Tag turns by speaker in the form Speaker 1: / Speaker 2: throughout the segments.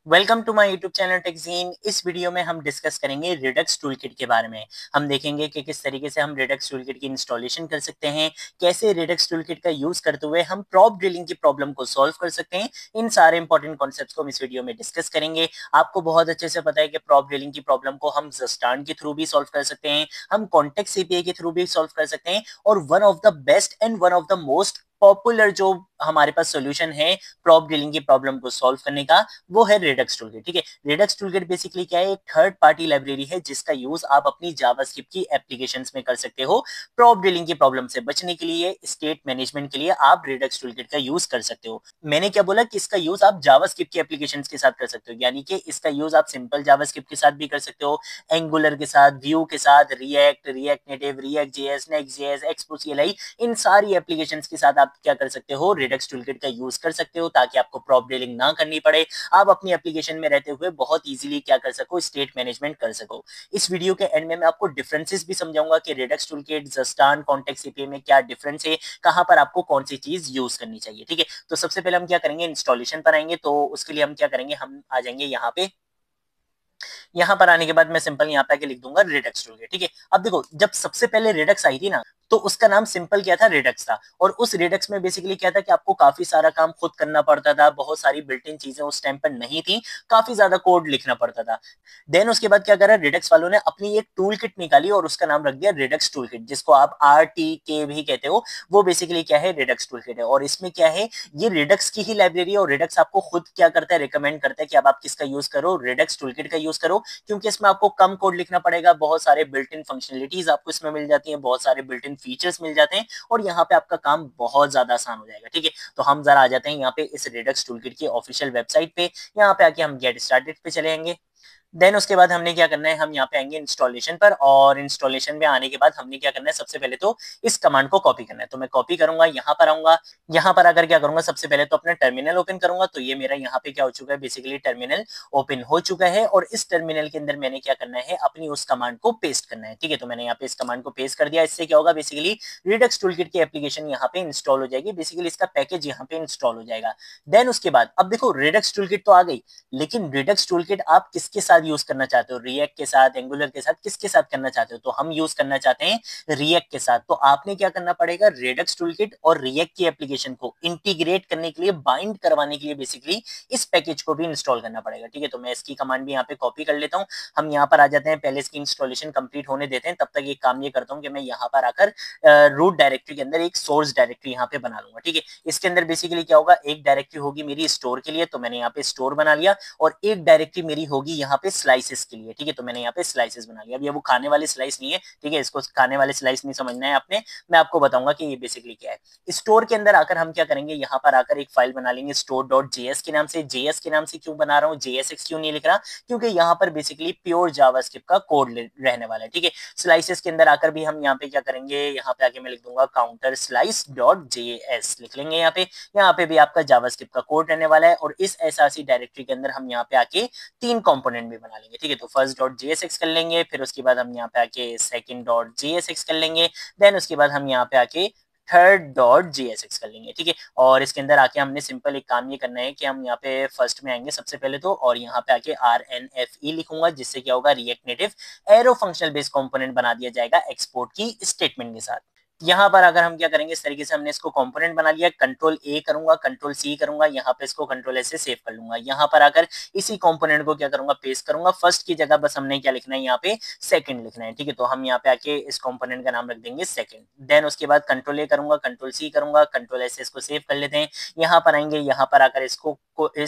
Speaker 1: Welcome to my YouTube channel Techjeen. इस video में हम डिस्कस करेंगे रिडक्स टूलकिट के बारे में। हम देखेंगे कि किस तरीके से हम रिडक्स टूलकिट की इंस्टॉलेशन कर सकते हैं, कैसे रिडक्स टूलकिट का यूज करते हुए हम प्रॉप ड्रिलिंग की प्रॉब्लम को सॉल्व कर सकते हैं। इन सारे इंपॉर्टेंट कॉन्सेप्ट्स को हम इस वीडियो में डिस्कस करेंगे। आपको बहुत अच्छे से पता है कि प्रॉप ड्रिलिंग की प्रॉब्लम को हम जस्टान के थ्रू भी सॉल्व कर सकते हैं, हम कॉन्टेक्स्ट एपीआई के थ्रू भी सॉल्व कर सकते हैं, और one of the best and one of the most popular जो हमारे पास सॉल्यूशन है प्रॉप डीलिंग की प्रॉब्लम को सॉल्व करने का, वो है रिडक्स टूलकिट। ठीक है, रिडक्स टूलकिट बेसिकली क्या है, एक थर्ड पार्टी लाइब्रेरी है जिसका यूज आप अपनी जावास्क्रिप्ट की एप्लीकेशंस में कर सकते हो। प्रॉप डीलिंग की प्रॉब्लम से बचने के लिए, स्टेट मैनेजमेंट के लिए आप रिडक्स टूलकिट का यूज कर सकते हो। मैंने क्या बोला कि इसका यूज आप जावास्क्रिप्ट की एप्लीकेशंस के साथ कर सकते हो, यानी कि इसका यूज आप सिंपल जावास्क्रिप्ट के साथ भी कर सकते हो, एंगुलर के साथ, व्यू के साथ, React Native, React JS, Next JS, Expo CLI, इन सारी एप्लीकेशंस के साथ आप क्या कर सकते हो, रिडक्स टूलकिट का यूज कर सकते हो, ताकि आपको प्रॉप डीलिंग ना करनी पड़े। आप अपनी एप्लीकेशन में रहते हुए बहुत इजीली क्या कर सको, स्टेट मैनेजमेंट कर सको। इस वीडियो के एंड में मैं आपको डिफरेंसेस भी समझाऊंगा कि रिडक्स टूलकिट, जस्टान, कॉन्टेक्स्ट एपीआई में क्या डिफरेंस है, कहां पर आपको कौन सी चीज यूज करनी चाहिए। ठीक है, तो सबसे पहले हम क्या करेंगे, इंस्टॉलेशन पर आएंगे। तो उसके लिए हम क्या करेंगे, हम आ जाएंगे यहाँ पे। यहाँ पर आने के बाद मैं सिंपल यहाँ पे आके लिख दूंगा रिडक्स टूलकिट। ठीक है, अब देखो, जब सबसे पहले रिडक्स आई थी ना, तो उसका नाम सिंपल क्या था, रिडक्स था। और उस रिडक्स में बेसिकली क्या था कि आपको काफी सारा काम खुद करना पड़ता था, बहुत सारी बिल्ट इन चीजें उस टाइम पर नहीं थी, काफी ज्यादा कोड लिखना पड़ता था। देन उसके बाद क्या करा, रिडक्स वालों ने अपनी एक टूल किट निकाली और उसका नाम रख दिया रिडक्स टूल किट, जिसको आप RTK भी कहते हो। वो बेसिकली क्या है, रिडक्स टूल किट है। और इसमें क्या है, ये रिडक्स की ही लाइब्रेरी है, और रिडक्स आपको खुद क्या करता है, रिकमेंड करता है कि अब आप किसका यूज करो, रिडक्स टूल किट का यूज करो, क्योंकि इसमें आपको कम कोड लिखना पड़ेगा, बहुत सारे बिल्ट इन फंक्शनलिटीज आपको इसमें मिल जाती हैं, बहुत सारे बिल्ट इन फीचर्स मिल जाते हैं, और यहाँ पे आपका काम बहुत ज्यादा आसान हो जाएगा। ठीक है, तो हम जरा आ जाते हैं यहाँ पे इस रिडक्स टूलकिट की ऑफिशियल वेबसाइट पे। यहाँ पे आके हम गेट स्टार्टेड पे चले जाएंगे। देन उसके बाद हमने क्या करना है, हम यहाँ पे आएंगे इंस्टॉलेशन पर, और इंस्टॉलेशन में आने के बाद हमने क्या करना है, सबसे पहले तो इस कमांड को कॉपी करना है। तो मैं कॉपी करूंगा, यहाँ पर आऊंगा। यहाँ पर आकर क्या करूंगा, सबसे पहले तो अपना टर्मिनल ओपन करूंगा। तो ये मेरा यहाँ पे क्या हो चुका है, बेसिकली टर्मिनल ओपन हो चुका है, और इस टर्मिनल के अंदर मैंने क्या करना है, अपनी उस कमांड को पेस्ट करना है। ठीक है, तो मैंने यहाँ पे इस कमांड को पेस्ट कर दिया। इससे क्या होगा, बेसिकली रिडक्स टूलकिट की एप्लीकेशन यहाँ पे इंस्टॉल हो जाएगी, बेसिकली इसका पैकेज यहाँ पे इंस्टॉल हो जाएगा। देन उसके बाद अब देखो, रिडक्स टूलकिट तो आ गई, लेकिन रिडक्स टूलकिट आप किसके साथ यूज करना चाहते हो, रिएक्ट के साथ, एंगुलर के साथ, किसके साथ करना चाहते हो? तो हम यूज करना चाहते हैं रिएक्ट के साथ। तो आपने क्या करना पड़ेगा, रिडक्स टूलकिट और रिएक्ट की एप्लीकेशन को इंटीग्रेट करने के लिए, बाइंड करवाने के लिए बेसिकली इस पैकेज को भी इंस्टॉल करना पड़ेगा। ठीक है, तो मैं इसकी कमांड भी यहाँ पे कॉपी कर लेता हूँ। हम यहाँ पर आ जाते हैं, पहले इसकी इंस्टॉलेशन कंप्लीट होने देते हैं। तब तक एक काम ये करता हूँ कि मैं यहाँ पर आकर रूट डायरेक्टरी के अंदर एक सोर्स डायरेक्टरी यहाँ पे बना लूंगा। ठीक है, इसके अंदर बेसिकली क्या होगा, एक डायरेक्टरी होगी मेरी स्टोर के लिए, तो मैंने यहाँ पे स्टोर बना लिया, और एक डायरेक्टरी मेरी होगी यहाँ पे स्लाइसेस के लिए। ठीक है, तो मैंने यहाँ पे स्लाइसेस बना लिया। अब ये वो खाने वाले स्लाइस नहीं है, ठीक है, इसको खाने वाले स्लाइस नहीं समझना है आपने, मैं आपको बताऊंगा कि ये बेसिकली क्या है। स्टोर के अंदर आकर हम क्या करेंगे, यहाँ पर आकर एक फाइल बना लेंगे store.js के नाम से। जेएस के नाम से क्यों बना रहा हूँ, JSX क्यों नहीं लिख रहा, क्योंकि यहाँ पर बेसिकली प्योर जावास्क्रिप्ट का कोड रहने वाला है। ठीक है, स्लाइसेस के अंदर आकर भी हम यहाँ पे क्या करेंगे, यहाँ पे आके मैं लिख दूंगा काउंटर स्लाइस डॉट जेएस लिख लेंगे। यहाँ पे भी आपका जावास्क्रिप्ट का कोड रहने वाला है, और इस एसआरसी डायरेक्टरी के अंदर हम यहाँ पे आके तीन कंपोनेंट भी बना लेंगे। ठीक है, तो फर्स्ट डॉट जेएसएक्स कर लेंगे, फिर उसके बाद हम यहाँ पे आके सेकंड डॉट जेएसएक्स कर लेंगे, देन उसके बाद हम यहाँ पे आके थर्ड डॉट जेएसएक्स कर लेंगे। ठीक है, और इसके अंदर आके हमने सिंपल एक काम ये करना है कि हम यहाँ पे फर्स्ट में आएंगे सबसे पहले तो, और यहाँ पे आके RNFE लिखूंगा, जिससे क्या होगा, react native arrow functional based component बना दिया जाएगा एक्सपोर्ट की स्टेटमेंट के साथ। यहाँ पर अगर हम क्या करेंगे, इस तरीके से हमने इसको कंपोनेंट बना लिया, कंट्रोल A करूंगा, कंट्रोल C करूंगा, यहाँ पे इसको कंट्रोल S से सेव कर लूंगा। यहाँ पर आकर इसी कंपोनेंट को क्या करूंगा, पेस्ट करूंगा। फर्स्ट की जगह बस हमने क्या लिखना है, यहाँ पे सेकंड लिखना है। ठीक है, तो हम यहाँ पे आके इस कंपोनेंट का नाम रख देंगे सेकंड। देन उसके बाद कंट्रोल A करूंगा, कंट्रोल C करूंगा, कंट्रोल S से इसको सेव कर लेते हैं। यहाँ पर आएंगे, यहाँ पर आकर इस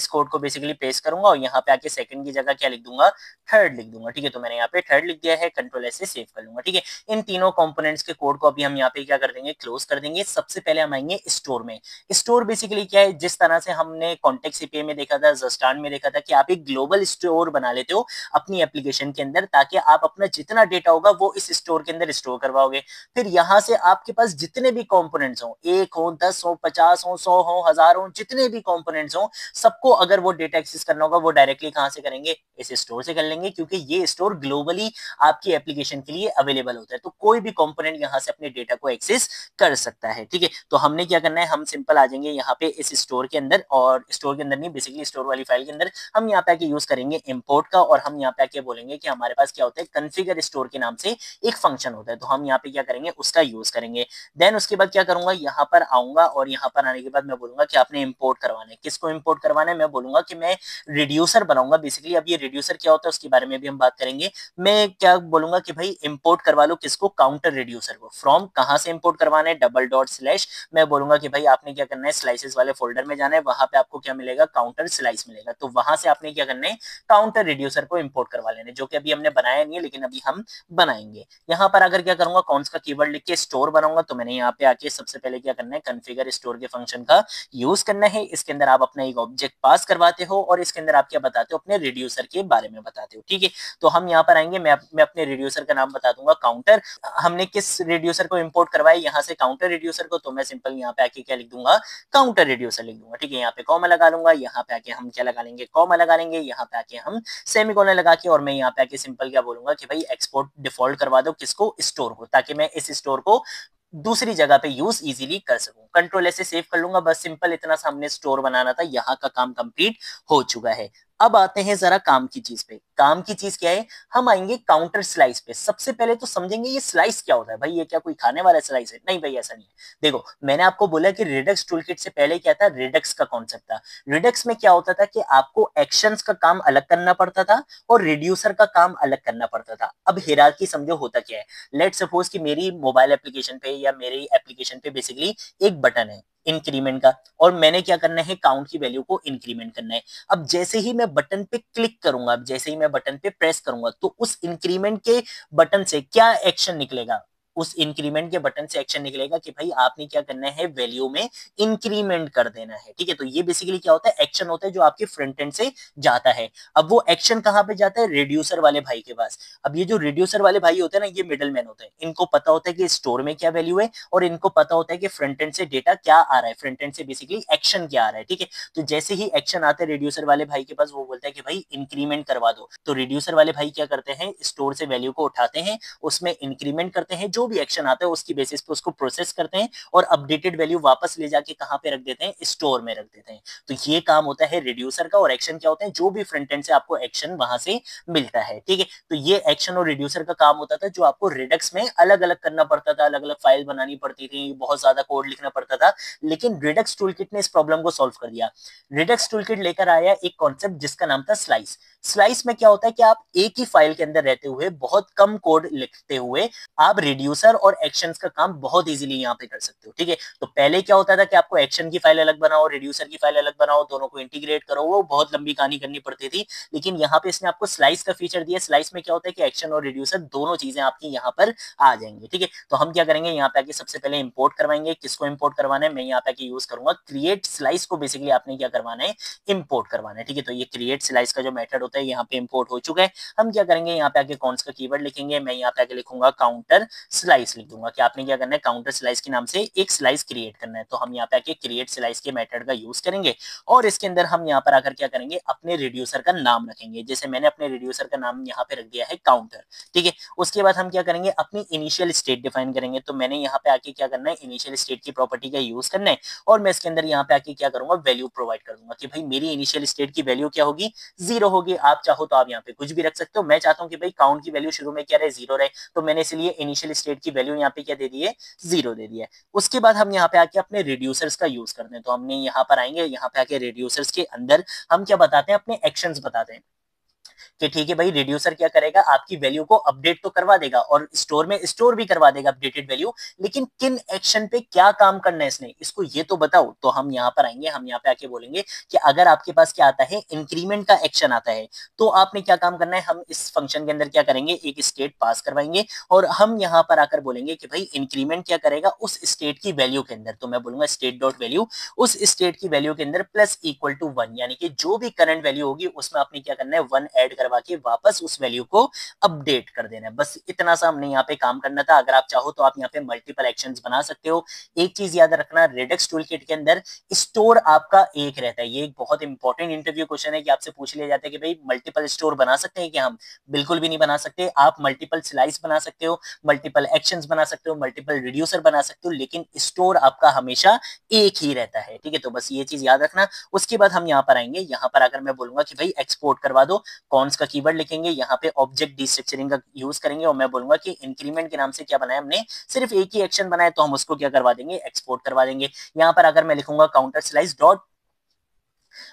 Speaker 1: कोड को बेसिकली पेस्ट करूंगा, और यहाँ पे आके सेकंड की जगह क्या लिख दूंगा, थर्ड लिख दूंगा। ठीक है, तो मैंने यहाँ पे थर्ड लिख दिया है, कंट्रोल S से सेव कर लूंगा। ठीक है, इन तीनों कंपोनेंट्स के कोड को अभी हम यहाँ पे क्या कर देंगे, क्लोज कर देंगे। सबसे पहले हम आएंगे स्टोर में। स्टोर बेसिकली क्या है, जिस तरह से हमने कॉन्टेक्स्ट एपीआई में देखा था, जस्टान में देखा था, कि आप एक ग्लोबल स्टोर बना लेते हो अपनी एप्लीकेशन के अंदर, ताकि आप अपना जितना डेटा होगा वो इस स्टोर के अंदर स्टोर करवाओगे। फिर यहाँ से आपके पास जितने भी कंपोनेंट्स हो, 1 हो, 10 हो, 50 हो, 100 हो, 1000 हो, जितने भी कंपोनेंट्स हो, सबको अगर वो डेटा एक्सेस करना होगा, वो डायरेक्टली कहाँ से करेंगे, इस स्टोर से कर लेंगे, क्योंकि ये स्टोर ग्लोबली आपकी एप्लीकेशन के लिए अवेलेबल होता है। तो कोई भी कंपोनेंट यहाँ से अपने डेटा को एक्सेस कर सकता है। ठीक है, तो हमने क्या करना है, हम सिंपल आ जाएंगे यहाँ पे इस स्टोर के अंदर, और स्टोर के अंदर नहीं, बेसिकली स्टोर वाली फाइल के अंदर हम यहाँ पे आके यूज करेंगे इंपोर्ट का, और हम यहाँ पे आके बोलेंगे कि हमारे पास क्या होता है, कॉन्फ़िगर स्टोर के नाम से एक फंक्शन होता है, तो हम यहाँ पे क्या करेंगे, उसका यूज करेंगे। देन उसके बाद क्या करूंगा, यहाँ पर आऊंगा और यहाँ पर आने के बाद मैं बोलूंगा कि आपने इंपोर्ट करवाना है। किसको इंपोर्ट करवाना है, मैं बोलूंगा कि मैं रिड्यूसर बनाऊंगा। बेसिकली अब ये रिड्यूसर क्या होता है उसके बारे में भी हम बात करेंगे। मैं क्या बोलूंगा कि भाई इंपोर्ट करवा लो किसको, काउंटर रिड्यूसर को। फ्रॉम कहां से इंपोर्ट करवाना है, डबल डॉट स्लैश, मैं बोलूंगा कि भाई आपने क्या करना है, स्लाइसेस वाले फोल्डर में जाना है, वहां पे आपको क्या मिलेगा, काउंटर स्लाइस मिलेगा। तो वहां से आपने क्या करना है, काउंटर रिड्यूसर को इंपोर्ट करवा लेना है, जो कि अभी हमने बनाया नहीं है, लेकिन अभी हम बनाएंगे। यहाँ पर अगर क्या करूंगा, कौन सा कीवर्ड लिख के स्टोर बनाऊंगा, तो मैंने यहाँ पे आके सबसे पहले क्या करना है, कॉन्फ़िगर स्टोर के फंक्शन का यूज करना है। इसके अंदर आप अपना एक ऑब्जेक्ट पास करवाते हो और इसके अंदर आप क्या बताते हो, अपने रिड्यूसर के बारे में बताते हो। ठीक है, तो हम यहाँ पर आएंगे, मैं अपने रिड्यूसर का नाम बता दूंगा काउंटर। हमने किस रिड्यूसर को इंपोर्ट करवाया, यहाँ से काउंटर रिड्यूसर को, तो मैं सिंपल यहाँ पे आके क्या लिख दूंगा, काउंटर रिड्यूसर लिख दूंगा। ठीक है, यहाँ पे कॉमा लगा लूंगा, यहाँ पे आके हम क्या लगा लेंगे, कॉमा लगा लेंगे, यहाँ पे आके हम सेमीकोलन लगा के, और मैं यहाँ पे आके सिंपल क्या बोलूंगा कि भाई एक्सपोर्ट डिफॉल्ट करवा दो किसको, स्टोर को, ताकि मैं इस स्टोर को दूसरी जगह पे यूज इजीली कर सकूं। कंट्रोल ऐसे सेव कर लूंगा, बस सिंपल इतना सा हमने स्टोर बनाना था, यहाँ का काम कंप्लीट हो चुका है। अब आते हैं जरा काम की चीज पे। काम की चीज क्या है, हम आएंगे काउंटर स्लाइस पे। सबसे पहले तो समझेंगे ये स्लाइस क्या होता है। भाई ये क्या कोई खाने वाला स्लाइस है? नहीं भाई, ऐसा नहीं है। देखो, मैंने आपको बोला कि रिडक्स टूलकिट से पहले क्या था, रिडक्स का कॉन्सेप्ट था। रिडक्स में क्या होता था कि आपको एक्शंस का काम अलग करना पड़ता था और रिड्यूसर का काम अलग करना पड़ता था। अब हिरार्की समझो होता क्या है। लेट सपोज कि मेरी मोबाइल एप्लीकेशन पे या मेरी एप्लीकेशन पे बेसिकली एक बटन है इंक्रीमेंट का, और मैंने क्या करना है, काउंट की वैल्यू को इंक्रीमेंट करना है। अब जैसे ही मैं बटन पे क्लिक करूंगा, अब जैसे ही मैं बटन पे प्रेस करूंगा, तो उस इंक्रीमेंट के बटन से क्या एक्शन निकलेगा, उस इंक्रीमेंट के बटन से एक्शन निकलेगा कि भाई आपने क्या करना है, वैल्यू में इंक्रीमेंट कर देना है। ठीक है, तो ये बेसिकली क्या होता है, एक्शन होता है जो आपके फ्रंट एंड से जाता है। अब वो एक्शन कहां पे जाता है, रिड्यूसर वाले भाई के पास। अब ये जो रिड्यूसर वाले भाई होते हैं ना, ये मिडल मैन होते हैं। इनको पता होता है कि स्टोर में क्या वैल्यू है, और इनको पता होता है कि फ्रंट एंड से डेटा क्या आ रहा है, फ्रंट एंड से बेसिकली एक्शन क्या आ रहा है। ठीक है, तो जैसे ही एक्शन आते हैं रिड्यूसर वाले भाई के पास, वो बोलता है कि भाई इंक्रीमेंट करवा दो। तो रिड्यूसर वाले भाई क्या करते हैं, स्टोर से वैल्यू को उठाते हैं, उसमें इंक्रीमेंट करते हैं, जो भी एक्शन आता है उसकी बेसिस पे उसको प्रोसेस करते हैं, और अपडेटेड वैल्यू वापस ले जाके कहां पे रख देते हैं, स्टोर में रख देते हैं। तो ये काम होता है रिड्यूसर का। और एक्शन क्या होता है, जो भी फ्रंट एंड से आपको एक्शन वहां से मिलता है। ठीक है, तो ये एक्शन और रिड्यूसर का काम होता था, जो आपको रिडक्स में अलग अलग करना पड़ता था, अलग अलग फाइल बनानी पड़ती थी, बहुत ज्यादा कोड लिखना पड़ता था। लेकिन रिडक्स टूलकिट ने इस प्रॉब्लम को सॉल्व कर दिया। रिडक्स टूलकिट लेकर आया एक कॉन्सेप्ट जिसका नाम था स्लाइस। स्लाइस में क्या होता है कि आप एक ही फाइल के अंदर रहते हुए, बहुत कम कोड लिखते हुए, आप रिड्यूसर और एक्शंस का काम बहुत इजीली यहाँ पे कर सकते हो। ठीक है, तो पहले क्या होता था कि आपको एक्शन की फाइल अलग बनाओ, रिड्यूसर की फाइल अलग बनाओ, दोनों को इंटीग्रेट करो, वो बहुत लंबी कहानी करनी पड़ती थी। लेकिन यहाँ पे इसने आपको स्लाइस का फीचर दिया। स्लाइस में क्या होता है कि एक्शन और रिड्यूसर दोनों चीजें आपकी यहाँ पर आ जाएंगी। ठीक है, तो हम क्या करेंगे, यहाँ पे आके सबसे पहले इंपोर्ट करवाएंगे। किसको इंपोर्ट करवाना है, मैं यहाँ पे आके यूज करूंगा क्रिएट स्लाइस को। बेसिकली आपने क्या करवाना है, इंपोर्ट करवाना है। ठीक है, तो ये क्रिएट स्लाइस का जो मेथड होता है यहाँ पे इंपोर्ट हो चुका है। हम क्या करेंगे, यहाँ पे आके कौन सा कीवर्ड लिखेंगे, मैं यहाँ पे आके लिखूंगा काउंटर स्लाइस लिख दूंगा कि आपने क्या करना है, काउंटर स्लाइस के नाम से एक स्लाइस क्रिएट करना है। तो हम यहाँ पे आके क्रिएट स्लाइस के मेथड का यूज करेंगे, और इसके अंदर हम यहाँ पर आकर क्या करेंगे, अपने रिड्यूसर का नाम रखेंगे। जैसे मैंने अपने रिड्यूसर का नाम यहाँ पे रख दिया है काउंटर। ठीक है, उसके बाद हम क्या करेंगे, अपनी इनिशियल स्टेट डिफाइन करेंगे। तो मैंने यहाँ पे आके क्या करना है, इनिशियल स्टेट की प्रॉपर्टी का यूज करना है, और मैं इसके अंदर यहाँ पे आके क्या करूंगा, वैल्यू प्रोवाइड कर दूंगा कि भाई मेरी इनिशियल स्टेट की वैल्यू क्या होगी, 0 होगी। आप चाहो तो आप यहाँ पे कुछ भी रख सकते हो। मैं चाहता हूँ कि भाई काउंट की वैल्यू शुरू में क्या रहे, 0 रहे, तो मैंने इसलिए इनिशियल स्टेट की वैल्यू यहाँ पे क्या दे दी है, 0 दे दिया है। उसके बाद हम यहाँ पे आके अपने रिड्यूसर्स का यूज करते हैं। तो हमने यहाँ पर आएंगे, यहाँ पे आके रिड्यूसर्स के अंदर हम क्या बताते हैं, अपने एक्शंस बताते हैं कि ठीक है भाई, रिड्यूसर क्या करेगा, आपकी वैल्यू को अपडेट तो करवा देगा और स्टोर में स्टोर भी करवा देगा अपडेटेड वैल्यू, लेकिन किन एक्शन पे क्या काम करना है इसने, इसको ये तो बताओ। तो हम यहाँ पर आएंगे, हम यहाँ पे आके बोलेंगे कि अगर आपके पास क्या आता है, इंक्रीमेंट का एक्शन आता है, तो आपने क्या काम करना है, हम इस फंक्शन के अंदर क्या करेंगे, एक स्टेट पास करवाएंगे, और हम यहाँ पर आकर बोलेंगे कि भाई इंक्रीमेंट क्या करेगा, उस स्टेट की वैल्यू के अंदर। तो मैं बोलूंगा स्टेट डॉट वैल्यू, उस स्टेट की वैल्यू के अंदर प्लस इक्वल टू 1, यानी कि जो भी करंट वैल्यू होगी उसमें आपने क्या करना है, 1 ऐड करवा के वापस उस वैल्यू को अपडेट कर देना है। बस इतना सा हमने यहाँ पे काम करना था। अगर आप चाहो तो आप यहाँ पे मल्टीपल एक्शंस बना सकते हो। एक चीज याद रखना, रेडक्स टूल किट के अंदर स्टोर आपका एक रहता है। ये एक बहुत इंपॉर्टेंट इंटरव्यू क्वेश्चन है कि आपसे पूछ लिया जाता है कि भाई मल्टीपल स्टोर बना सकते हैं कि हम बिल्कुल भी नहीं बना सकते। आप मल्टीपल स्लाइस बना सकते हो, मल्टीपल एक्शंस बना सकते हो, मल्टीपल रिड्यूसर बना सकते हो, लेकिन स्टोर आपका हमेशा एक ही रहता है। ठीक है, तो बस ये चीज याद रखना। उसके बाद हम यहाँ पर आएंगे, यहाँ पर आकर मैं बोलूंगा कि भाई एक्सपोर्ट करवा दो। कौन सा कीवर्ड लिखेंगे, यहाँ पे ऑब्जेक्ट डिस्ट्रक्चरिंग का यूज करेंगे और मैं बोलूंगा कि इंक्रीमेंट के नाम से क्या बनाया हमने, सिर्फ एक ही एक्शन बनाया, तो हम उसको क्या करवा देंगे, एक्सपोर्ट करवा देंगे। यहाँ पर अगर मैं लिखूंगा काउंटर स्लाइस डॉट,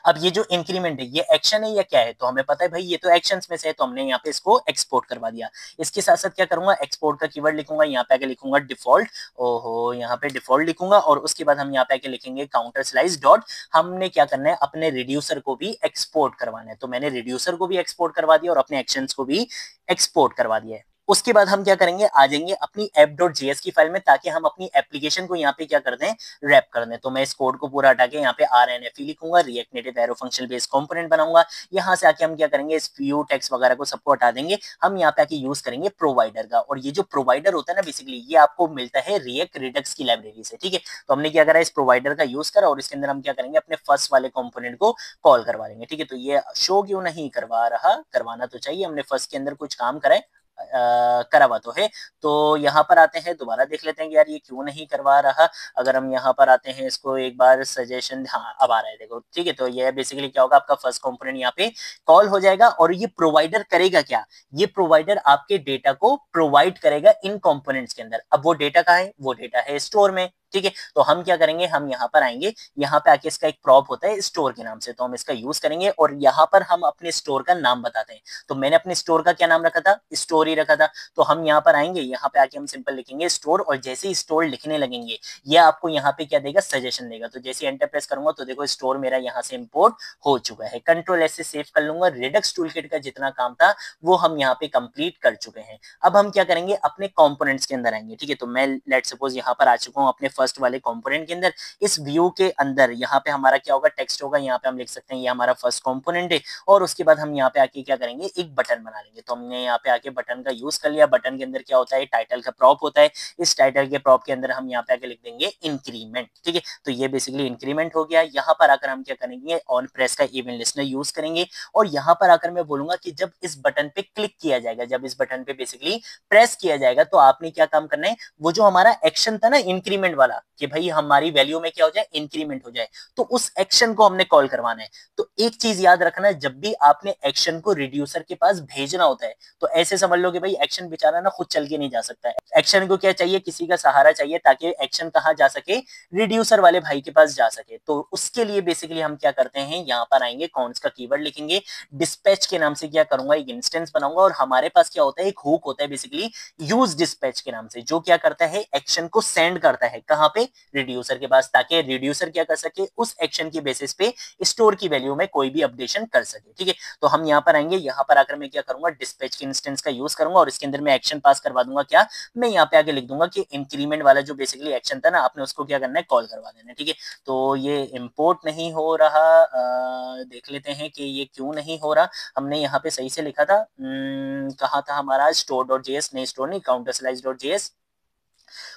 Speaker 1: अब ये जो इंक्रीमेंट है ये एक्शन है या क्या है, तो हमें पता है भाई ये तो एक्शंस में से है, तो हमने यहाँ पे इसको एक्सपोर्ट करवा दिया। इसके साथ साथ क्या करूंगा, एक्सपोर्ट का कीवर्ड लिखूंगा, यहाँ पे आके लिखूंगा डिफॉल्ट, ओहो यहाँ पे डिफॉल्ट लिखूंगा, और उसके बाद हम यहाँ पे आके लिखेंगे काउंटर स्लाइस डॉट, हमने क्या करना है, अपने रिड्यूसर को भी एक्सपोर्ट करवाना है। तो मैंने रिड्यूसर को भी एक्सपोर्ट करवा दिया और अपने एक्शंस को भी एक्सपोर्ट करवा दिया है। उसके बाद हम क्या करेंगे, आ जाएंगे अपनी app.js की फाइल में, ताकि हम अपनी एप्लीकेशन को यहाँ पे क्या कर दें, रैप कर दें। तो मैं इस कोड को पूरा हटा के यहाँ पे RNFE लिखूंगा, react native arrow functional based component बनाऊंगा। यहाँ से आके हम क्या करेंगे, इस व्यू टेक्स्ट वगैरह को सबको हटा देंगे। हम यहाँ पे आके यूज करेंगे प्रोवाइडर का, और ये जो प्रोवाइडर होता है ना बेसिकली ये आपको मिलता है रिएक्ट रिडक्स की लाइब्रेरी से। ठीक है, तो हमने क्या करा, इस प्रोवाइडर का यूज करा और इसके अंदर हम क्या करेंगे, अपने फर्स्ट वाले कंपोनेंट को कॉल करवा लेंगे। ठीक है, तो ये शो क्यों नहीं करवा रहा, करवाना तो चाहिए, हमने फर्स्ट के अंदर कुछ काम करा है, करा हुआ तो है। तो यहाँ पर आते हैं, दोबारा देख लेते हैं कि यार ये क्यों नहीं करवा रहा। अगर हम यहाँ पर आते हैं, इसको एक बार सजेशन, हाँ अब आ रहा है देखो। ठीक है, तो ये बेसिकली क्या होगा, आपका फर्स्ट कंपोनेंट यहाँ पे कॉल हो जाएगा, और ये प्रोवाइडर करेगा क्या, ये प्रोवाइडर आपके डेटा को प्रोवाइड करेगा इन कंपोनेंट्स के अंदर। अब वो डेटा कहाँ है, वो डेटा है स्टोर में। ठीक है, तो हम क्या करेंगे, हम यहाँ पर आएंगे, यहाँ पे आके इसका एक प्रॉप होता है स्टोर के नाम से, तो हम इसका यूज करेंगे और यहाँ पर हम अपने स्टोर का नाम बताते हैं। तो मैंने अपने स्टोर का क्या नाम रखा था, स्टोर ही रखा था। तो हम यहाँ पर आएंगे, यहाँ पे आके हम सिंपल लिखेंगे स्टोर, और जैसे ही स्टोर लिखने लगेंगे ये आपको यहाँ पे क्या देगा, सजेशन देगा। तो जैसे एंटर प्रेस करूंगा तो देखो स्टोर मेरा यहाँ से इंपोर्ट हो चुका है। कंट्रोल एस से सेव कर लूंगा, रेडक्स टूलकिट का जितना काम था वो हम यहाँ पे कंप्लीट कर चुके हैं। अब हम क्या करेंगे, अपने कंपोनेंट्स के अंदर आएंगे। ठीक है, तो मैं लेट सपोज यहाँ पर आ चुका हूँ अपने फर्स्ट वाले कंपोनेंट के अंदर। इस व्यू के अंदर यहाँ पे हमारा क्या होगा, टेक्स्ट होगा, यहाँ पे हम लिख सकते हैं ये हमारा फर्स्ट कंपोनेंट है, और उसके बाद हम यहाँ पे आके क्या करेंगे, एक बटन बना लेंगे। तो हमने यहाँ पे आके बटन का यूज कर लिया। बटन के अंदर क्या होता है, टाइटल का प्रॉप होता है। इस टाइटल के प्रॉप के अंदर हम यहाँ पे आके लिख देंगे इंक्रीमेंट। ठीक है, तो ये बेसिकली इंक्रीमेंट हो गया। यहाँ पर आकर हम क्या करेंगे, ऑन प्रेस का इवेंट लिस्टनर यूज करेंगे, और यहाँ पर आकर मैं बोलूंगा कि जब इस बटन पे क्लिक किया जाएगा, जब इस बटन पे बेसिकली प्रेस किया जाएगा, तो आपने क्या काम करना है, वो जो हमारा एक्शन था ना इंक्रीमेंट वाला, कि भाई हमारी वैल्यू में क्या हो जाए, इंक्रीमेंट हो जाए, तो उस एक्शन को हमने कॉल करवाना है। तो एक चीज याद रखना, जब भी आपने एक्शन को रिड्यूसर के पास भेजना होता है, तो ऐसे समझ लो कि भाई एक्शन बेचारा ना खुद चल के नहीं जा सकता है। एक्शन को क्या चाहिए, किसी का सहारा चाहिए, ताकि एक्शन कहाँ जा सके, रिड्यूसर वाले भाई के पास जा सके। तो उसके लिए बेसिकली हम क्या करते हैं, यहाँ पर आएंगे, कौन सा कीवर्ड लिखेंगे, डिस्पैच के नाम से क्या करूंगा, एक इंस्टेंस बनाऊंगा, और हमारे पास क्या होता है, एक हुक होता है बेसिकली यूज डिस्पैच के नाम से, जो क्या करता है, एक्शन को सेंड करता है कहाँ पे, रिड्यूसर के पास, ताकि रिड्यूसर क्या कर सके, उस एक्शन की बेसिस पे स्टोर की वैल्यू में कोई भी अपडेशन कर सके। ठीक है, तो हम यहाँ पर आएंगे, यहाँ पर आकर मैं क्या करूंगा, डिस्पैच के इंस्टेंस का यूज करूंगा, और इसके अंदर मैं एक्शन पास करवा दूंगा। क्या, मैं यहाँ पे आगे लिख दूंगा कि इंक्रीमेंट वाला जो बेसिकली एक्शन था ना, आपने उसको क्या करना है, कॉल करवा देना है। ठीक है, तो ये इंपोर्ट नहीं हो रहा, देख लेते हैं कि ये क्यों नहीं हो रहा। हमने यहाँ पे सही से लिखा था, कहाँ था हमारा, स्टोर डॉट जेएस, नहीं स्टोर नहीं, काउंटर स्लाइस डॉट जेएस,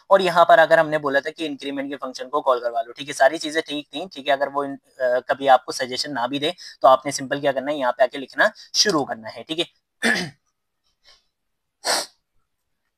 Speaker 1: और यहाँ पर अगर हमने बोला था कि इंक्रीमेंट के फंक्शन को कॉल करवा लो। ठीक है, सारी चीजें ठीक थी। ठीक है, अगर वो कभी आपको सजेशन ना भी दे, तो आपने सिंपल क्या करना है, यहाँ पे आके लिखना शुरू करना है। ठीक है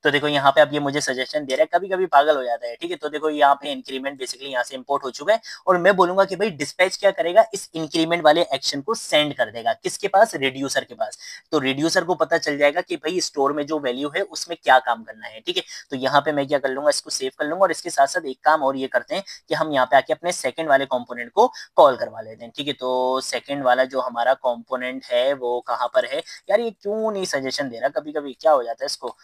Speaker 1: तो देखो यहाँ पे अब ये मुझे सजेशन दे रहा है, कभी कभी पागल हो जाता है। ठीक है, तो देखो यहाँ पे इंक्रीमेंट बेसिकली यहाँ से इंपोर्ट हो चुका है, और मैं बोलूंगा कि भाई डिस्पैच क्या करेगा, इस इंक्रीमेंट वाले एक्शन को सेंड कर देगा, किसके पास, रिड्यूसर के पास। तो रिड्यूसर को पता चल जाएगा कि भाई स्टोर में जो वैल्यू है उसमें क्या काम करना है। ठीक है, तो यहाँ पे मैं क्या कर लूंगा, इसको सेव कर लूंगा, और इसके साथ साथ एक काम और ये करते हैं कि हम यहाँ पे आके अपने सेकंड वाले कंपोनेंट को कॉल करवा लेते हैं। ठीक है, तो सेकंड वाला जो हमारा कंपोनेंट है वो कहाँ पर है, यार ये क्यों नहीं सजेशन दे रहा, कभी कभी क्या हो जाता है इसको।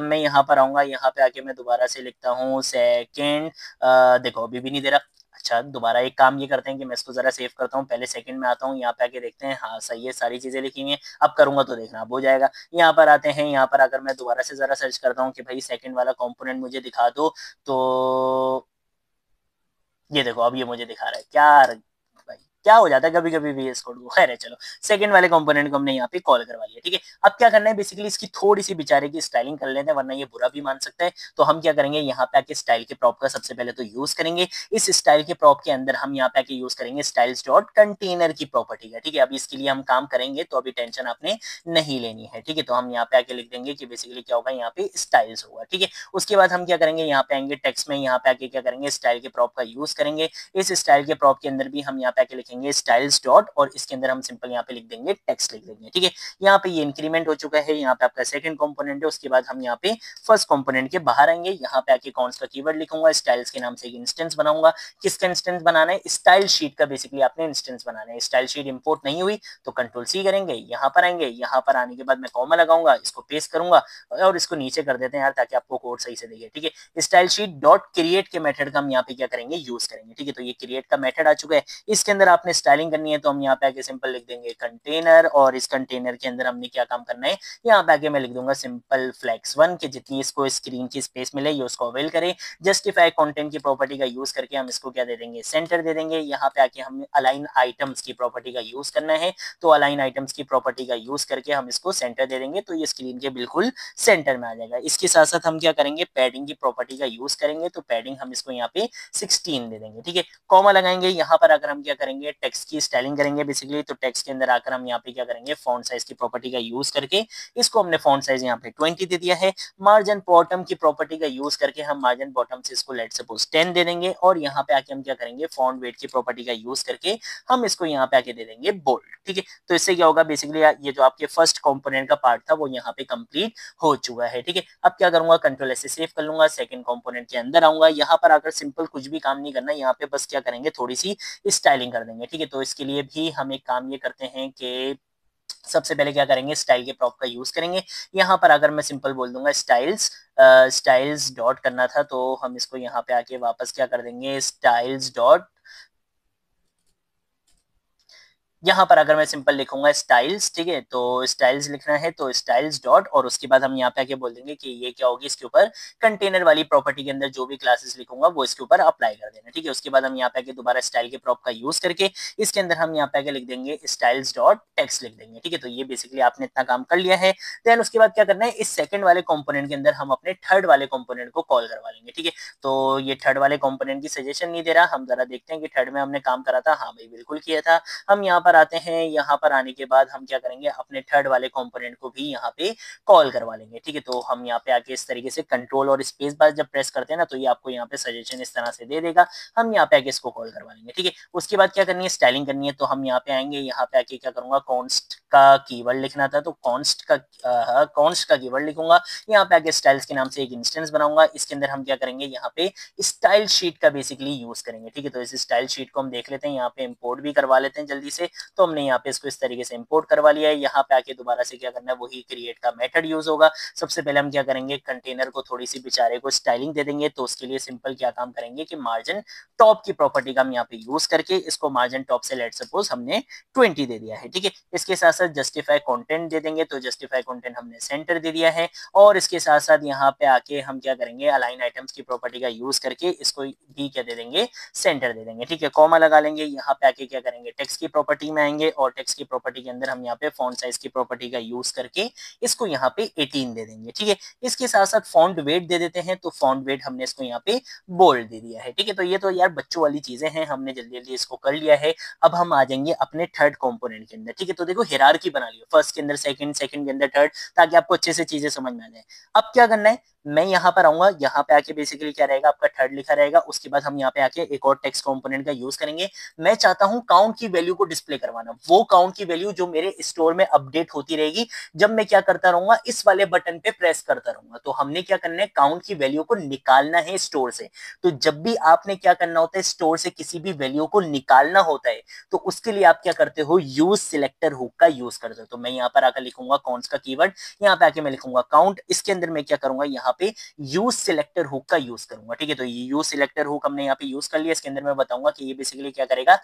Speaker 1: मैं यहाँ पर आऊंगा, यहाँ पे आके मैं दोबारा से लिखता हूँ सेकेंड, देखो अभी भी नहीं दे रहा। अच्छा, दोबारा एक काम ये करते हैं कि मैं इसको जरा सेव करता हूँ, पहले सेकंड में आता हूँ, यहाँ पे आके देखते हैं, हाँ सही है, सारी चीजें लिखी हुई हैं। अब करूंगा तो देखना अब हो जाएगा। यहाँ पर आते हैं, यहाँ पर आकर मैं दोबारा से जरा सर्च करता हूँ कि भाई सेकंड वाला कंपोनेंट मुझे दिखा दो। तो ये देखो अब ये मुझे दिखा रहा है क्या, भाई क्या हो जाता है कभी कभी VS कोड को। खैर है, चलो सेकंड वाले कंपोनेंट को हमने यहाँ पे कॉल करवा लिया, ठीक है। अब क्या करना है, बेसिकली इसकी थोड़ी सी बेचारे की स्टाइलिंग कर लेते हैं, वरना ये बुरा भी मान सकता है। तो हम क्या करेंगे, यहाँ पे आके स्टाइल के प्रॉप का सबसे पहले तो यूज करेंगे। इस स्टाइल के प्रॉप के अंदर हम यहाँ पे आके यूज करेंगे स्टाइल्स डॉट कंटेनर की प्रॉपर्टी का, ठीक है। अब इसके लिए हम काम करेंगे, तो अभी टेंशन आपने नहीं लेनी है, ठीक है। तो हम यहाँ पे आके लिख देंगे कि बेसिकली क्या होगा, यहाँ पे स्टाइल्स होगा, ठीक है। उसके बाद हम क्या करेंगे, यहाँ पे आएंगे टेक्स्ट में, यहाँ पे आके क्या करेंगे, स्टाइल के प्रॉप का यूज करेंगे। इस स्टाइल के प्रॉप के अंदर भी हम यहाँ पे आके लिखेंगे स्टाइल्स डॉट, और इसके अंदर हम सिंपल यहाँ पे लिख देंगे टेक्स्ट लिख देंगे, ठीक है। यहाँ पे ये इंक्रीमेंट हो चुका है, यहाँ पे आपका सेकंड कंपोनेंट है। उसके बाद हम यहाँ पे फर्स्ट कंपोनेंट के बाहर आएंगे, यहाँ पे आके कौन सा कीवर्ड लिखूंगा, स्टाइल्स के नाम से एक इंस्टेंस बनाऊंगा। किसका इंस्टेंस बनाना है, स्टाइल शीट का बेसिकली आपने इंस्टेंस बनाना है। स्टाइल शीट इंपोर्ट नहीं हुई तो कंट्रोल सी करेंगे, यहाँ पर आएंगे, यहाँ पर आने के बाद मैं कॉमा लगाऊंगा, इसको पेस्ट करूंगा और इसको नीचे कर देते हैं यार, ताकि आपको कोड सही से दिखे, ठीक है। स्टाइल शीट डॉट क्रिएट के मेथड का हम यहाँ पे क्या करेंगे, यूज करेंगे, ठीक है। तो ये क्रिएट का मेथड आ चुका है, इसके अंदर आपने स्टाइलिंग करनी है, तो हम यहाँ पे आके सिंपल लिख देंगे कंटेनर, और इस कंटेनर के अंदर हमने क्या काम करना है, यहाँ पे आके मैं लिख दूंगा सिंपल flex1 के जितनी इसको स्क्रीन की स्पेस मिले ये उसको अवेल करे। जस्टिफाई कंटेंट की प्रॉपर्टी का यूज करके हम इसको क्या दे देंगे, सेंटर दे देंगे। यहाँ पे आके हमें अलाइन आइटम्स की प्रॉपर्टी का यूज करना है, तो अलाइन आइटम्स की प्रॉपर्टी का यूज करके हम इसको सेंटर दे देंगे, तो ये स्क्रीन के बिल्कुल सेंटर में आ जाएगा। इसके साथ साथ हम क्या करेंगे, पैडिंग की प्रॉपर्टी का यूज करेंगे, तो पैडिंग हम इसको यहाँ पे 16 दे देंगे, ठीक है। कॉमा लगाएंगे, यहाँ पर आकर हम क्या करेंगे, टेक्स्ट की स्टाइलिंग करेंगे बेसिकली। तो टेक्स्ट के अंदर आकर हम यहाँ पे क्या करेंगे, फॉन्ट साइज की प्रॉपर्टी का यूज करके इसको हमने फॉन्ट साइज यहाँ पे 20 दे दिया है। मार्जिन बॉटम की प्रॉपर्टी का यूज करके हम मार्जिन बॉटम से इसको लेट सपोज 10 दे देंगे, और यहाँ पे आके हम क्या करेंगे, फॉन्ट वेट की प्रॉपर्टी का यूज करके हम इसको यहाँ पे आके दे देंगे बोल्ड, ठीक है। तो इससे क्या होगा, बेसिकली ये जो आपके फर्स्ट कंपोनेंट का पार्ट था वो यहाँ पे कंप्लीट हो चुका है, ठीक है। अब क्या करूंगा, कंट्रोल ऐसे सेव कर लूंगा, सेकंड कंपोनेंट के अंदर आऊंगा, यहाँ पर आकर सिंपल कुछ भी काम नहीं करना, यहाँ पे बस क्या करेंगे, थोड़ी सी स्टाइलिंग कर देंगे, ठीक है। तो इसके लिए भी हम एक काम ये करते हैं कि सबसे पहले क्या करेंगे, स्टाइल के प्रॉप का यूज करेंगे। यहाँ पर अगर मैं सिंपल बोल दूंगा स्टाइल्स, स्टाइल्स डॉट करना था, तो हम इसको यहाँ पे आके वापस क्या कर देंगे, स्टाइल्स डॉट, यहाँ पर अगर मैं सिंपल लिखूंगा स्टाइल्स, ठीक है। तो स्टाइल्स लिखना है तो स्टाइल्स डॉट, और उसके बाद हम यहाँ पे आके बोल देंगे कि ये क्या होगी, इसके ऊपर कंटेनर वाली प्रॉपर्टी के अंदर जो भी क्लासेस लिखूंगा वो इसके ऊपर अप्लाई कर देना, ठीक है। उसके बाद हम यहाँ पे आके दोबारा स्टाइल के प्रॉप का यूज करके इसके अंदर हम यहाँ पे आके लिख देंगे स्टाइल्स डॉट टेक्स्ट लिख देंगे, ठीक है। तो ये बेसिकली आपने इतना काम कर लिया है। देन उसके बाद क्या करना है, इस सेकंड वाले कंपोनेंट के अंदर हम अपने थर्ड वाले कंपोनेंट को कॉल करवा लेंगे, ठीक है। तो ये थर्ड वाले कंपोनेंट की सजेशन नहीं दे रहा, हम जरा देखते हैं कि थर्ड में हमने काम करा था। हाँ भाई बिल्कुल किया था। हम यहाँ पर आते हैं, यहाँ पर आने के बाद हम क्या करेंगे, अपने थर्ड वाले कंपोनेंट को भी यहाँ पे कॉल करवा लेंगे, ठीक है। तो हम यहाँ पे आके इस तरीके से कंट्रोल और स्पेस बार जब प्रेस करते हैं ना, तो ये आपको यहाँ पे सजेशन इस तरह से दे देगा। हम यहाँ पे आके इसको कॉल करवा लेंगे, ठीक है। उसके बाद क्या करनी है, स्टाइलिंग करनी है। तो हम यहाँ पे आएंगे, यहाँ पे आके क्या करूंगा, कॉन्स्ट का कीवर्ड लिखना था, तो कॉन्स्ट का कीवर्ड लिखूंगा। यहाँ पे आके स्टाइल्स के नाम से एक इंस्टेंस बनाऊंगा। इसके अंदर हम क्या करेंगे, यहाँ पे स्टाइल शीट का बेसिकली यूज करेंगे, ठीक है। तो इस स्टाइल शीट को हम देख लेते हैं, यहाँ पे इंपोर्ट भी करवा लेते हैं जल्दी से। तो हमने यहाँ पे इसको इस तरीके से इंपोर्ट करवा लिया है। यहाँ पे आके दोबारा से क्या करना है, वही क्रिएट का मेथड यूज होगा। सबसे पहले हम क्या करेंगे, कंटेनर को थोड़ी सी बेचारे को स्टाइलिंग दे देंगे। तो उसके लिए सिंपल क्या काम करेंगे कि मार्जिन टॉप की प्रॉपर्टी का हम यहाँ पे यूज करके इसको मार्जिन टॉप से लेट सपोज हमने 20 दे दिया है, ठीक है। इसके साथ साथ जस्टिफाई कंटेंट दे देंगे। तो जस्टिफाई कंटेंट हमने सेंटर दे दिया है, और इसके साथ साथ यहाँ पे आके हम क्या करेंगे, अलाइन आइटम्स की प्रॉपर्टी का यूज करके इसको भी क्या दे देंगे, सेंटर दे देंगे, ठीक है। कॉमा लगा लेंगे। यहाँ पे आके क्या करेंगे, टेक्स्ट की प्रॉपर्टी में आएंगे, और टेक्स्ट की प्रॉपर्टी के अंदर हम यहाँ पे फॉन्ट साइज की प्रॉपर्टी का यूज करके इसको यहाँ पे 18 दे देंगे, ठीक है। इसके साथ साथ फॉन्ट वेट दे देते हैं। तो फॉन्ट वेट हमने इसको यहाँ पे बोल्ड दे दिया है, ठीक है। तो ये तो यार बच्चों वाली चीजें हैं, हमने जल्दी जल्दी इसको कर लिया है। अब हम आ जाएंगे अपने थर्ड कंपोनेंट के अंदर, ठीक है। तो देखो हिरार्की बना लियो, फर्स्ट के अंदर सेकंड, सेकंड के अंदर थर्ड, ताकि आपको अच्छे से चीजें समझ में आ जाए। अब क्या करना है, मैं यहाँ पर आऊंगा, यहाँ पे आके बेसिकली क्या रहेगा, आपका थर्ड लिखा रहेगा। उसके बाद हम यहाँ पे आके एक और टेक्स्ट कंपोनेंट का यूज करेंगे। मैं चाहता हूं काउंट की वैल्यू को डिस्प्ले करवाना, वो काउंट की वैल्यू जो मेरे स्टोर में अपडेट होती रहेगी जब मैं क्या करता रहूंगा, इस वाले बटन पे प्रेस करता रहूंगा। तो हमने क्या करना है, काउंट की वैल्यू को निकालना है स्टोर से। तो जब भी आपने क्या करना होता है, स्टोर से किसी भी वैल्यू को निकालना होता है, तो उसके लिए आप क्या करते हो, यूज सिलेक्टर हुक का यूज करते हो। तो मैं यहाँ पर आकर लिखूंगा कौन सा कीवर्ड, यहाँ पे आके मैं लिखूंगा काउंट। इसके अंदर मैं क्या करूंगा, यहाँ पे यूज सिलेक्टर हुक का यूज करूंगा, ठीक है। तो ये यूज सिलेक्टर हुक हमने यहाँ पे यूज कर लिया। इसके अंदर मैं बताऊंगा कि ये बेसिकली क्या करेगा,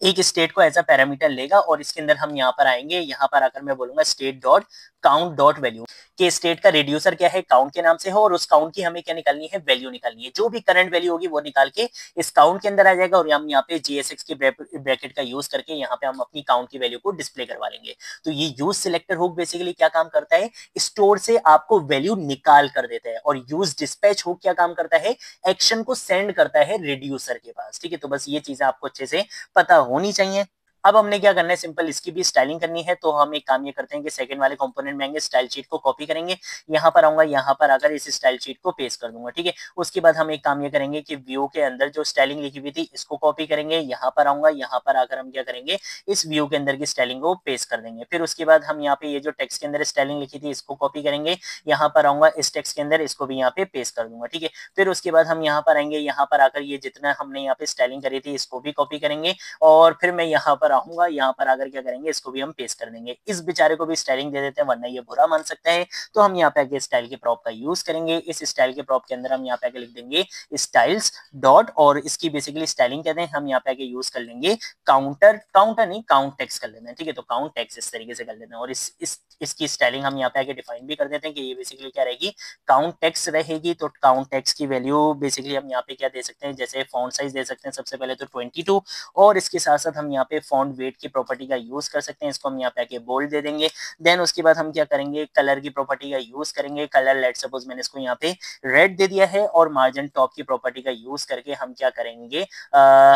Speaker 1: एक स्टेट को एज अ पैरामीटर लेगा और इसके अंदर हम यहाँ पर आएंगे, यहाँ पर आकर मैं बोलूंगा state dot count dot value कि स्टेट का रिड्यूसर क्या है, काउंट के नाम से हो, और उस काउंट की हमें क्या निकालनी है, वैल्यू निकालनी है। जो भी करंट वैल्यू होगी वो निकाल के इस काउंट के अंदर आ जाएगा और हम यहाँ पे जीएसएक्स के ब्रैकेट का यूज करके यहाँ पे हम अपनी काउंट की वैल्यू को डिस्प्ले करवा लेंगे। तो ये यूज सिलेक्टर हुक बेसिकली क्या काम करता है, स्टोर से आपको वैल्यू निकाल कर देता है। और यूज डिस्पैच हुक क्या काम करता है, एक्शन को सेंड करता है रिड्यूसर के पास। ठीक है, तो बस ये चीजें आपको अच्छे से पता होनी चाहिए। अब हमने क्या करना है, सिंपल इसकी भी स्टाइलिंग करनी है। तो हम एक काम ये करते हैं कि सेकंड वाले कंपोनेंट में आएंगे, स्टाइल शीट को कॉपी करेंगे, यहाँ पर आऊंगा, यहाँ पर आकर इस स्टाइल शीट को पेस्ट कर दूंगा। ठीक है, उसके बाद हम एक काम ये करेंगे कि व्यू के अंदर जो स्टाइलिंग लिखी हुई थी इसको कॉपी करेंगे, यहाँ पर आऊंगा, यहाँ पर आकर हम क्या करेंगे, इस व्यू के अंदर की स्टाइलिंग को पेस्ट कर देंगे। फिर उसके बाद हम यहाँ पे ये जो टेक्स्ट के अंदर स्टाइलिंग लिखी थी इसको कॉपी करेंगे, यहाँ पर आऊंगा, इस टेक्स्ट के अंदर इसको भी यहाँ पे पेस्ट कर दूंगा। ठीक है, फिर उसके बाद हम यहाँ पर आएंगे, यहाँ पर आकर ये जितना हमने यहाँ पे स्टाइलिंग करी थी इसको भी कॉपी करेंगे, और फिर मैं यहाँ पर आऊंगा, यहाँ पर आकर क्या करेंगे, इसको भी हम पेस्ट कर देंगे। इस बेचारे को भी स्टाइलिंग दे देते हैं वरना ये बुरा मान सकता है। तो हम यहाँ पे आके स्टाइल के प्रॉप का यूज करेंगे। इस स्टाइल के प्रॉप के अंदर हम यहाँ पे आके लिख देंगे स्टाइल्स डॉट, और इसकी बेसिकली स्टाइलिंग कहते हैं, हम यहाँ पे आके यूज कर लेंगे काउंटर, काउंटर नहीं काउंट टेक्स्ट कर लेते हैं। ठीक है, तो काउंट टेक्स्ट इस तरीके से कर लेते हैं, और इसकी स्टाइलिंग हम यहाँ पे आके डिफाइन भी कर देते हैं कि ये बेसिकली क्या रहेगी, काउंट टेक्स्ट रहेगी। तो काउंट टेक्स्ट की वैल्यू बेसिकली हम यहाँ पे क्या दे सकते हैं, जैसे फॉन्ट साइज दे सकते हैं सबसे पहले तो 22, और इसके साथ साथ हम यहाँ पे फॉन्ट वेट की प्रॉपर्टी का यूज कर सकते हैं, इसको हम यहाँ पे आके बोल्ड दे देंगे। देन उसके बाद हम क्या करेंगे, कलर की प्रॉपर्टी का यूज करेंगे। कलर लेट सपोज मैंने इसको यहाँ पे रेड दे दिया है, और मार्जिन टॉप की प्रॉपर्टी का यूज करके हम क्या करेंगे,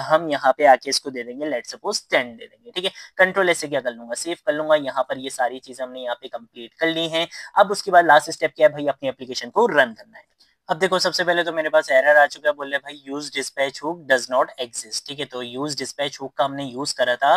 Speaker 1: हम यहाँ पे आके इसको दे देंगे लेट सपोज 10 दे देंगे। ठीक है, कंट्रोल ऐसे क्या कर लूंगा, सेव कर लूंगा। यहाँ पर ये सारी चीजें हमने यहाँ पे कंप्लीट कर ली हैं। अब उसके बाद लास्ट स्टेप क्या है भाई, अपनी एप्लीकेशन को रन करना है। अब देखो सबसे पहले तो मेरे पास एरर आ चुका है, बोल रहे भाई use dispatch hook does not exist. ठीक है, तो यूज डिस्पैच हुक का हमने यूज करा था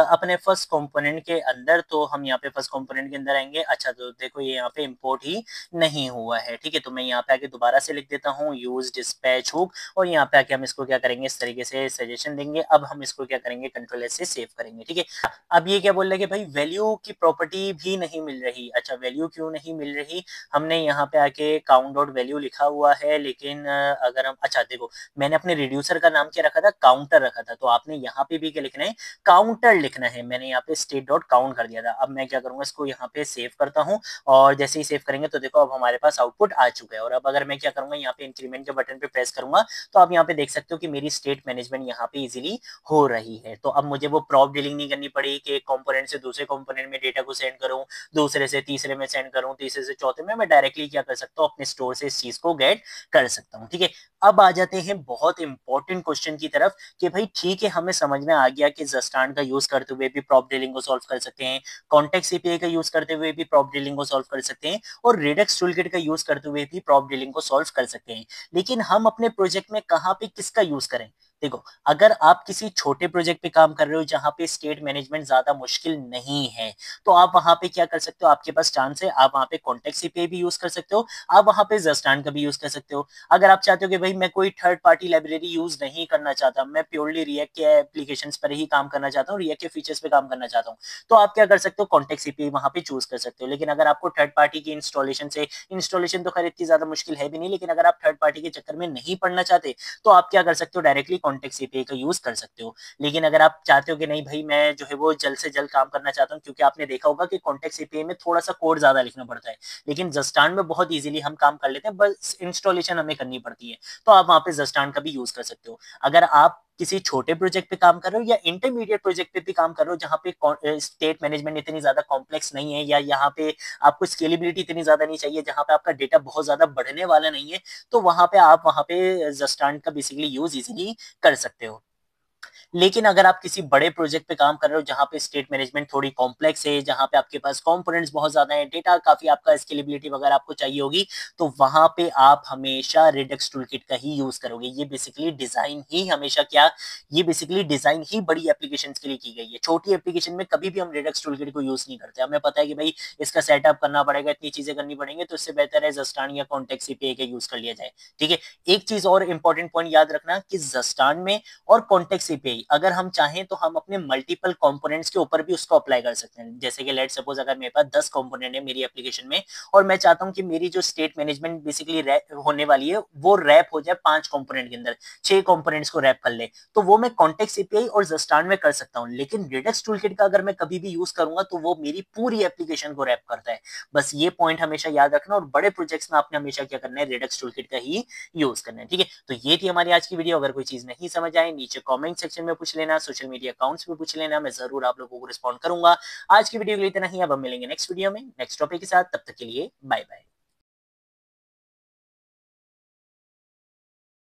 Speaker 1: अपने फर्स्ट कंपोनेंट के अंदर। तो हम यहाँ पे फर्स्ट कंपोनेंट के अंदर आएंगे। अच्छा, तो देखो ये यहाँ पे इंपोर्ट ही नहीं हुआ है। ठीक है, तो मैं यहाँ पे आके दोबारा से लिख देता हूँ यूज डिस्पैच हुक, और यहाँ पे आके हम इसको क्या करेंगे, इस तरीके से सजेशन देंगे। अब हम इसको क्या करेंगे, कंट्रोल एस से सेव करेंगे। ठीक है, अब ये क्या बोल रहे हैं कि भाई वैल्यू की प्रॉपर्टी भी नहीं मिल रही। अच्छा, वैल्यू क्यों नहीं मिल रही, हमने यहाँ पे आके काउंट डॉट वैल्यू लिखा हुआ है, लेकिन अगर हम, अच्छा देखो मैंने अपने रिड्यूसर का नाम क्या रखा था, काउंटर रखा था, तो आपने यहाँ पे भी क्या लिखना है, काउंटर लिखना है। मैंने यहाँ पे स्टेट डॉट काउंट कर दिया था। अब मैं क्या करूंगा, इसको यहाँ पे सेव करता हूँ, और जैसे ही सेव करेंगे तो देखो अब हमारे पास आउटपुट आ चुका है। और अब अगर मैं क्या करूंगा, यहाँ पे इंक्रीमेंट के बटन पे प्रेस करूंगा, तो आप यहाँ पे देख सकते हो कि मेरी स्टेट मैनेजमेंट यहाँ पे इजीली हो रही है। तो अब मुझे वो प्रॉप डीलिंग नहीं करनी पड़ी कि एक कंपोनेंट से दूसरे कंपोनेंट में डेटा को सेंड करूं, दूसरे से तीसरे में सेंड करूं, तीसरे से चौथे में। मैं डायरेक्टली क्या कर सकता हूं, अपने स्टोर से इस चीज को गेट कर सकता हूं। ठीक है, अब आ जाते हैं बहुत इंपॉर्टेंट क्वेश्चन की तरफ कि भाई ठीक है, हमें समझ में आ गया कि जस्टांड का यूज करते हुए भी प्रॉप डीलिंग को सॉल्व कर सकते हैं, कॉन्टेक्स्ट एपीआई का यूज करते हुए भी प्रॉप डीलिंग को सॉल्व कर सकते हैं, और रेडक्स टूलकिट का यूज करते हुए भी प्रॉप डीलिंग को सॉल्व कर सकते हैं। लेकिन हम अपने प्रोजेक्ट में कहाँ पे किसका यूज करें। देखो, अगर आप किसी छोटे प्रोजेक्ट पे काम कर रहे हो जहां पे स्टेट मैनेजमेंट ज्यादा मुश्किल नहीं है, तो आप वहां पे क्या कर सकते हो, आपके पास चांस है, आप वहां पे कॉन्टेक्स्ट एपीआई भी यूज कर सकते हो, आप वहां पे जस्टांड का भी यूज कर सकते हो। अगर आप चाहते हो कि भाई मैं कोई थर्ड पार्टी लाइब्रेरी यूज नहीं करना चाहता, मैं प्योरली रिएक्ट के एप्लीकेशंस पर ही काम करना चाहता हूँ, रिएक्ट के फीचर्स पे काम करना चाहता हूँ, तो आप क्या कर सकते हो, कॉन्टेक्स्ट एपीआई वहां पे चूज कर सकते हो। लेकिन अगर आपको थर्ड पार्टी की इंस्टॉलेशन से, इंस्टॉलेशन तो खैर इतनी ज्यादा मुश्किल है भी नहीं, लेकिन अगर आप थर्ड पार्टी के चक्कर में नहीं पढ़ना चाहते, तो आप क्या कर सकते हो, डायरेक्टली कॉन्टेक्स्ट एपीआई का यूज कर सकते हो। लेकिन अगर आप चाहते हो कि नहीं भाई मैं जो है वो जल्द से जल्द काम करना चाहता हूँ, क्योंकि आपने देखा होगा कि कॉन्टेक्स्ट एपीआई में थोड़ा सा कोड ज्यादा लिखना पड़ता है, लेकिन जस्टांड में बहुत इजीली हम काम कर लेते हैं, बस इंस्टॉलेशन हमें करनी पड़ती है, तो आप वहां पे जस्टांड का भी यूज कर सकते हो। अगर आप किसी छोटे प्रोजेक्ट पे काम कर रहे हो या इंटरमीडिएट प्रोजेक्ट पे भी काम कर रहे हो जहां पे स्टेट मैनेजमेंट इतनी ज्यादा कॉम्प्लेक्स नहीं है, या यहाँ पे आपको स्केलेबिलिटी इतनी ज्यादा नहीं चाहिए, जहां पे आपका डेटा बहुत ज्यादा बढ़ने वाला नहीं है, तो वहां पे आप वहां पे जस्टांड का बेसिकली यूज इजीली कर सकते हो। लेकिन अगर आप किसी बड़े प्रोजेक्ट पे काम कर रहे हो जहां पे स्टेट मैनेजमेंट थोड़ी कॉम्प्लेक्स है, जहां पे आपके पास कंपोनेंट्स बहुत ज्यादा है, डेटा काफी आपका स्केलेबिलिटी वगैरह आपको चाहिए होगी, तो वहां पे आप हमेशा रेडक्स टूलकिट का ही यूज करोगे। ये बेसिकली डिजाइन ही हमेशा क्या, ये बेसिकली डिजाइन ही बड़ी एप्लीकेशंस के लिए की गई है। छोटी एप्लीकेशन में कभी भी हम रेडक्स टूलकिट को यूज नहीं करते। हमें पता है कि भाई इसका सेटअप करना पड़ेगा, इतनी चीजें करनी पड़ेंगे, तो इससे बेहतर है जस्टांड या कॉन्टेक्स्ट एपीआई का यूज कर लिया जाए। ठीक है, एक चीज और इंपॉर्टेंट पॉइंट याद रखना कि जस्टांड में और कॉन्टेक्स्ट एपीआई, सिंपली अगर हम चाहें तो हम अपने मल्टीपल कंपोनेंट्स के ऊपर भी उसको अप्लाई कर सकते हैं। जैसे कि लेट सपोज अगर मेरे पास 10 कंपोनेंट है मेरी एप्लीकेशन में और मैं चाहता हूँ कि मेरी जो स्टेट मैनेजमेंट बेसिकली होने वाली है वो रैप हो जाए 5 कंपोनेंट के अंदर, 6 कंपोनेंट्स को रैप कर ले, तो वो मैं कॉन्टेक्स्ट एपीआई और जस्टान में कर सकता हूँ। लेकिन रिडक्स टूलकिट का अगर मैं कभी भी यूज करूंगा तो वो मेरी पूरी एप्लीकेशन को रैप करता है। बस ये पॉइंट हमेशा याद रखना और बड़े प्रोजेक्ट्स में आपने हमेशा क्या करना है, रिडक्स टूलकिट का ही यूज करना है। ठीक है, तो ये थी हमारी आज की वीडियो। अगर कोई चीज नहीं समझ आए नीचे कमेंट सेक्शन में पूछ लेना, सोशल मीडिया अकाउंट्स में पूछ लेना, मैं जरूर आप लोगों को रिस्पॉन्ड करूंगा। आज की वीडियो के लिए इतना ही, अब हम मिलेंगे नेक्स्ट वीडियो में नेक्स्ट टॉपिक के साथ। तब तक के लिए बाय बाय।